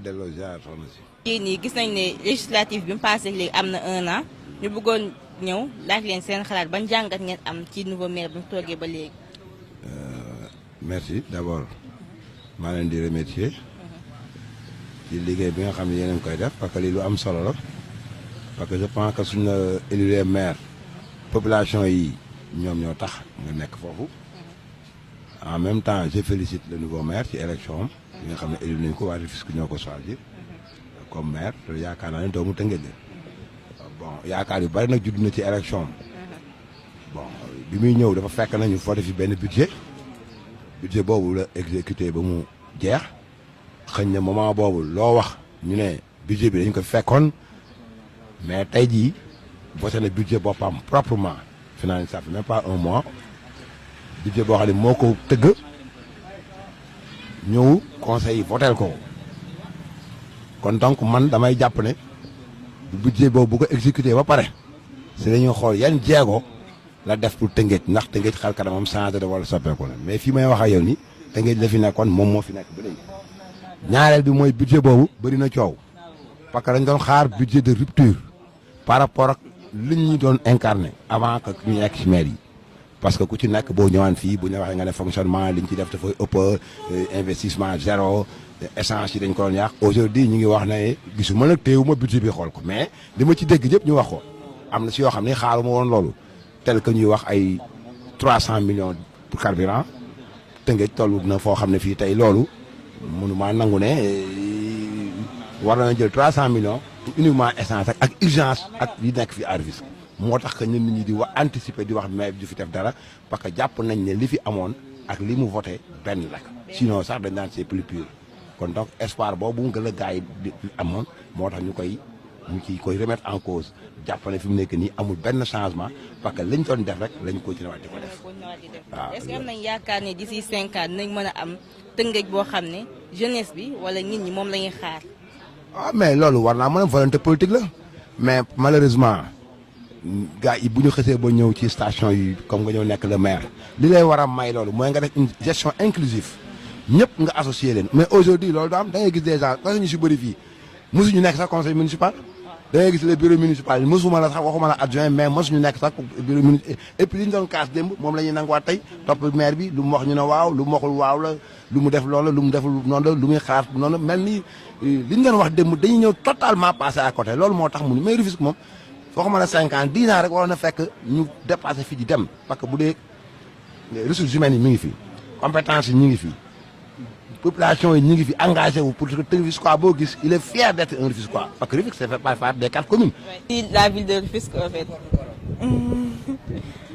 delloo ziar soxna si. yéen ñii gis nañ ne législative bi mu passé léegi am na 1 an ñu bëggoon ñëw laaj leen seen xalaat ban jàngat ngeen am ci nouveau maire bi mu toogee ba léegi. merci d'abord maa leen di remercier ci liggéey bi nga xam ne yéen a ngi koy def parce que lii lu am solo la parce que je pense que suñu la élu maire population yi ñoom ñoo tax nga nekk foofu en même temps je félicite le nouveau maire ci élection am yi nga xam ne élu nañu ko waa Rufisque ñoo ko choisir comme maire te yaakaar naa ne doomu Tëngéej la bon yaakaar yu bari nag judd na ci élection am bon bi muy ñëw dafa fekk nañu voté fi benn budget boobu la exécuté ba mu jeex xëñ na moment boobu loo wax ñu ne budget bi dañ ko fekkoon mais tey jii voté na budget boppam proprement finalement ça fait même pas un mois budget boo xam ne moo ko tëgg ñëw conseil yi votel ko kon donc man damay jàpp ne budget boobu bu ko exécuté ba pare si dañuy xool yan jéego la def pour Tëngéej ndax Tëngéej xar kanamam changé de wala soppeeku na mais fii may wax ak yow ni Tëngéej la fi nekkoon moom moo fi nekk ba léegi ñaareel bi mooy budget boobu bëri na coow parce que dañ doon xaar budget de rupture par rapport ak li ñu doon incarné avant que ñu nekk ci maire yi parce que ku ci nekk boo ñëwaan fii bu ñu waxee nga ne fonctionnement li ñu ci def dafay ëpp investissement zéro essence yi dañ ko doon yàq aujourd'hui ñu ngi wax ne gisuma nag teewuma budget bi xool ko mais li ma ci dégg yëpp ñu wax ko am na si yoo xam ne xaaruma woon loolu tel que ñuy wax ay 300 millions pour carburant Tëngéej tollu na foo xam ne fii tey loolu mënuma nangu ne war na jël 300 millions uniquement essence ak urgence ak yi nekk fi à Rufisque moo tax que ñun nit ñi di wax anticiper di wax maire bi du fi def dara parce que jàpp nañ ne li fi amoon ak li mu voté benn la sinon sax dañ naan c'est plus pur kon donc espoir boobu nga la gars yi di amoon moo tax ñu ciy koy remettre en cause jàpp ne fi mu nekk nii amul benn changement parce que liñ doon def rek lañ continué waat di ko def. waaw est-ce que am nañ yaakaar ne d'ici 5 ans nañ mën a am Tëngéej boo xam ne jeunesse bi wala nit ñi moom la ñuy xaar. ah mais loolu war naa mën a volonté politique la mais malheureusement gars yi bu ñu xësee ba ñëw ci station yi comme nga ñëw nekk le maire li lay war a may loolu mooy nga def une gestion inclusive ñëpp nga associé leen mais aujourd'hui loolu daa am da ngay gis des gens parce que ñu si bëri fii mosuñu nekk sax conseil municipal da ngay gis le bureau municipal yi mosuma la sax waxuma la adjoint mais mosuñu nekk sax bureau municipal et puis li ñu doon kaas démb moom la ñuy nanguwaat tey topp maire bi lu mu wax ñu ne waaw lu mu waxul waaw la lu mu def loolu lu mu deful noonu la lu muy xaar noonu mel ni li ñu doon wax démb dañuy ñëw totalement passé à côté loolu moo tax mu ni mais Rufisque moom waxuma la 5 ans 10 ans rek waroon na fekk ñu dépassé fii di dem parce que bu dee ressources humaines yi mi ngi fi compétences yi ñu ngi fi population yi ñu ngi fi engagé wu pour que Rufisquois boo gis il est fier d'être un Rufisquois parce que Rufisque c'est fait par des 4 communes. La ville de Rufisque en fait.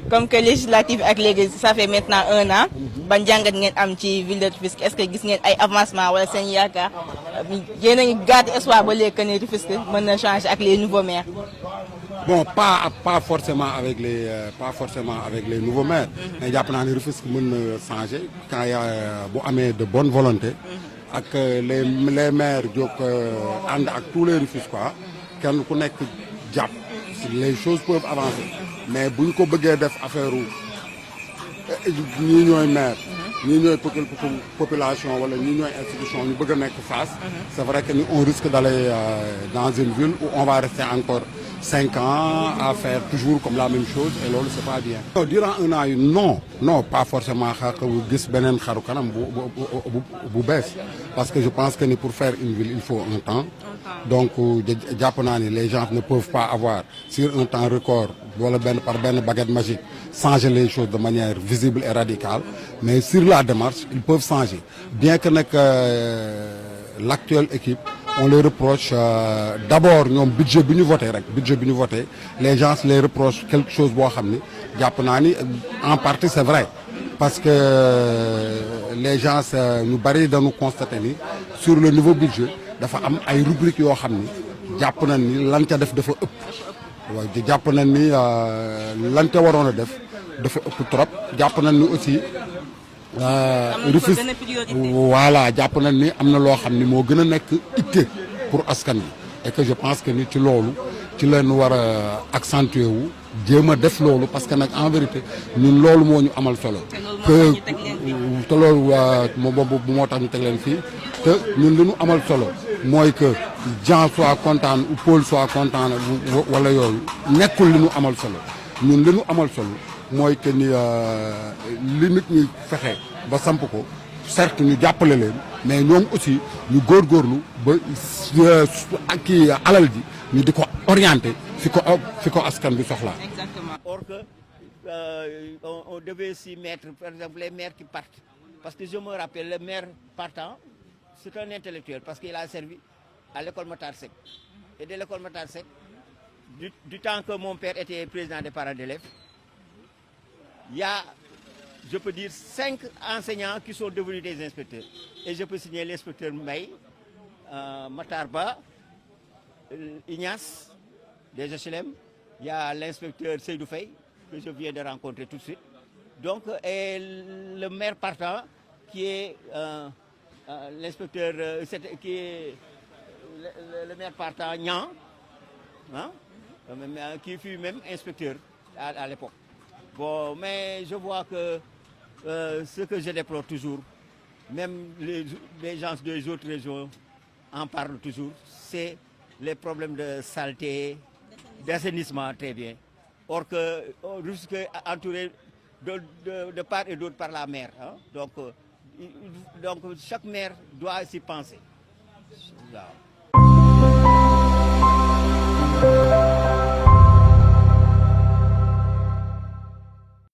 Comme que législative ak léegi ça fait maintenant 1 an ban jàngat ngeen am ci ville de Rufisque est-ce que gis ngeen ay avancement wala seen yaakaar yéen a ngi gàtt espoir ba léegi que ne Rufisque mën na changer ak les nouveaux maires. Bon, pas forcément avec les nouveaux maires. Mais jàpp naa ne Rufisque mën na changer quand y a bu amee de bonne volonté. ak les maires jóg ànd ak tous les Rufisquois kenn ku nekk jàpp les choses peuvent avancer mais bu ñu ko bëggee def affaire ñii ñooy maire ñii ñooy population wala ñii ñooy institution ñu bëgg a nekk face. C'est vrai que on risque d'aller dans une ville où on va rester encore 5 ans à faire toujours comme la même chose et loolu c'est pas bien. Non, durant 1 an yi non pas forcément gis beneen xaru kanam bu bees parce que je pense que ni pour faire une ville il faut un temps donc jàpp naa ni les gens ne peuvent pas avoir sur un temps record wala par benn baguette magique changer les choses de manière visible et radicale mais sur la démarche ils peuvent changer bien que nag l'actuelle équipe on les reproche d'abord ñoom budget bi ñu voté les gens les reprochent quelque chose boo xam ni jàpp naa ni en partie c'est vrai parce que les gens ñu bari dañu constater ni sur le niveau budget dafa am ay rubriques yoo xam ni jàpp nañ ni lan ca def dafa ëpp waaw jàpp nañ ni lan ca waroon a def dafa ëpp trop jàpp nañ ni aussi Rufisque voilà jàpp nañ ni am na loo xam ni moo gën a nekk itte pour askan bi et que je pense que ni ci loolu ci leen war a accentuer wu jéem a def loolu parce que nag en vérité ñun loolu moo ñu amal solo te loolu moo tax ñu teg leen fii te ñun li ñu amal solo mooy que Jean soit content ou Paul soit content wala yooyu nekkul li nu amal solo ñun li nu amal solo mooy que ni li nit ñi fexe ba samp ko certes ñu jàppale leen mais ñoom aussi ñu góorgóorlu ba kii alal ji ñu di ko orienté fi ko askan bi soxlaa. Exactement. Or que on devait s'y mettre, par exemple les maires qui partent. Parce que je me rappelle, le maire partant, c'est un intellectuel parce qu'il a servi à l'école Matar Seck. Et de l'école Matar Seck, du temps que mon père était président des parents d'élèves, il y a, je peux dire, 5 enseignants qui sont devenus des inspecteurs. Et je peux signer l'inspecteur Mbaye, Matarba, Ignace, des HLM. Il y a l'inspecteur Seydou Faye, que je viens de rencontrer tout de suite. Donc, et le maire partant, qui est l'inspecteur, qui est le maire partant Nian, hein, qui fut même inspecteur à l'époque. Bon, mais je vois que ce que je déplore toujours, même les gens des autres régions en parlent toujours, c'est les problèmes de saleté, d'assainissement, très bien. Or que Rufisque est entouré de part et d'autre par la mer. Hein? Donc, chaque maire doit s'y penser. Voilà.